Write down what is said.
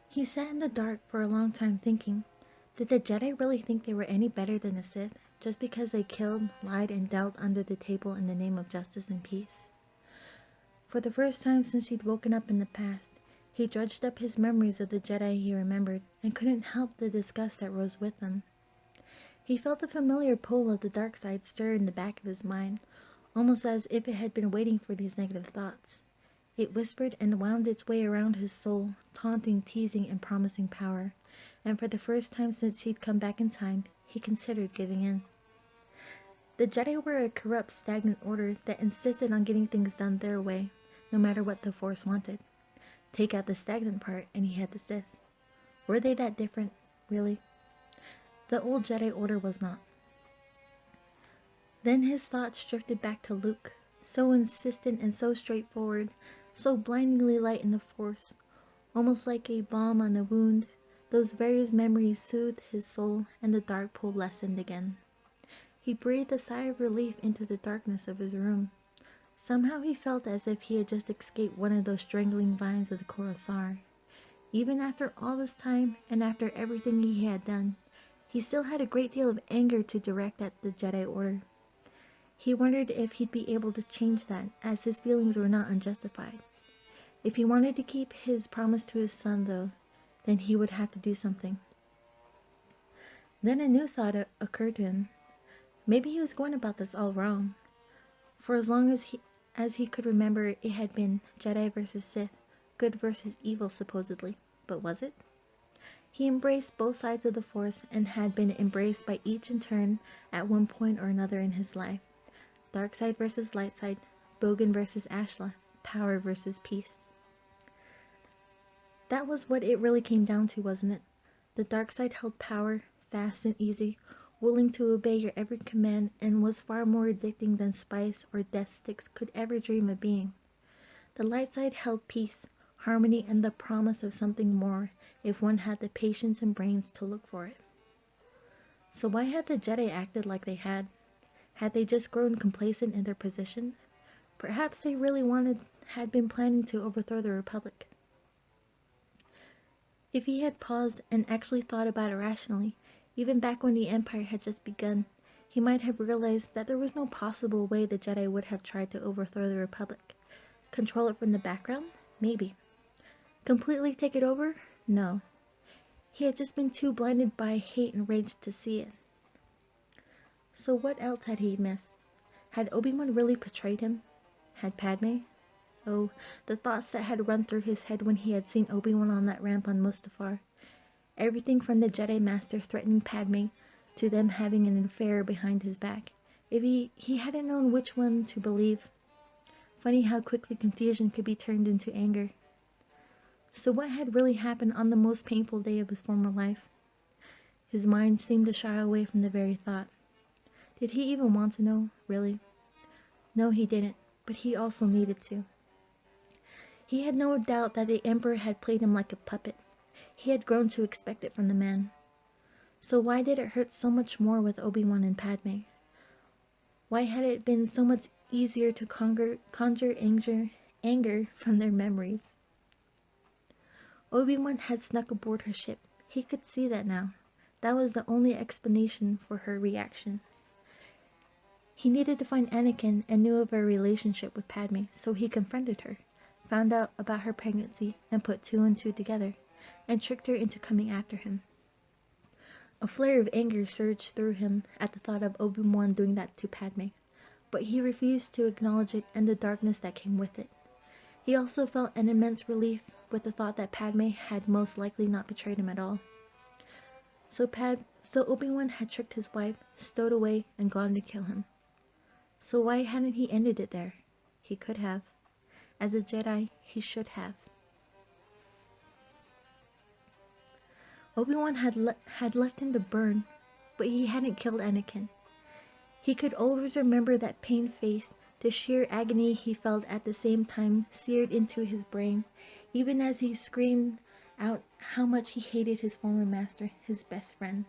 He sat in the dark for a long time thinking, did the Jedi really think they were any better than the Sith just because they killed, lied, and dealt under the table in the name of justice and peace? For the first time since he'd woken up in the past, he dredged up his memories of the Jedi he remembered and couldn't help the disgust that rose with them. He felt the familiar pull of the dark side stir in the back of his mind, almost as if it had been waiting for these negative thoughts. It whispered and wound its way around his soul, taunting, teasing, and promising power, and for the first time since he'd come back in time, he considered giving in. The Jedi were a corrupt, stagnant order that insisted on getting things done their way, no matter what the Force wanted. Take out the stagnant part, and he had the Sith. Were they that different, really? The old Jedi Order was not. Then his thoughts drifted back to Luke, so insistent and so straightforward, so blindingly light in the Force, almost like a balm on a wound. Those various memories soothed his soul, and the dark pull lessened again. He breathed a sigh of relief into the darkness of his room. Somehow he felt as if he had just escaped one of those strangling vines of the Coruscant. Even after all this time, and after everything he had done, he still had a great deal of anger to direct at the Jedi Order. He wondered if he'd be able to change that, as his feelings were not unjustified. If he wanted to keep his promise to his son, though, then he would have to do something. Then a new thought occurred to him. Maybe he was going about this all wrong. For as long as he could remember, it had been Jedi versus Sith, good versus evil supposedly. But was it? He embraced both sides of the Force and had been embraced by each in turn at one point or another in his life. Dark side versus light side, Bogan versus Ashla, power versus peace. That was what it really came down to, wasn't it? The dark side held power, fast and easy, willing to obey your every command, and was far more addicting than spice or death sticks could ever dream of being. The light side held peace, harmony, and the promise of something more if one had the patience and brains to look for it. So why had the Jedi acted like they had? Had they just grown complacent in their position? Perhaps they really had been planning to overthrow the Republic. If he had paused and actually thought about it rationally, even back when the Empire had just begun, he might have realized that there was no possible way the Jedi would have tried to overthrow the Republic. Control it from the background? Maybe. Completely take it over? No. He had just been too blinded by hate and rage to see it. So what else had he missed? Had Obi-Wan really betrayed him? Had Padme? Oh, the thoughts that had run through his head when he had seen Obi-Wan on that ramp on Mustafar. Everything from the Jedi Master threatening Padme to them having an affair behind his back. If he hadn't known which one to believe. Funny how quickly confusion could be turned into anger. So what had really happened on the most painful day of his former life? His mind seemed to shy away from the very thought. Did he even want to know, really? No, he didn't, but he also needed to. He had no doubt that the Emperor had played him like a puppet. He had grown to expect it from the man. So why did it hurt so much more with Obi-Wan and Padme? Why had it been so much easier to conjure anger from their memories? Obi-Wan had snuck aboard her ship. He could see that now. That was the only explanation for her reaction. He needed to find Anakin and knew of her relationship with Padme, so he confronted her, found out about her pregnancy, and put two and two together, and tricked her into coming after him. A flare of anger surged through him at the thought of Obi-Wan doing that to Padme, but he refused to acknowledge it and the darkness that came with it. He also felt an immense relief with the thought that Padme had most likely not betrayed him at all. So Obi-Wan had tricked his wife, stowed away, and gone to kill him. So why hadn't he ended it there? He could have. As a Jedi, he should have. Obi-Wan had left him to burn, but he hadn't killed Anakin. He could always remember that pain face, the sheer agony he felt at the same time seared into his brain, even as he screamed out how much he hated his former master, his best friend.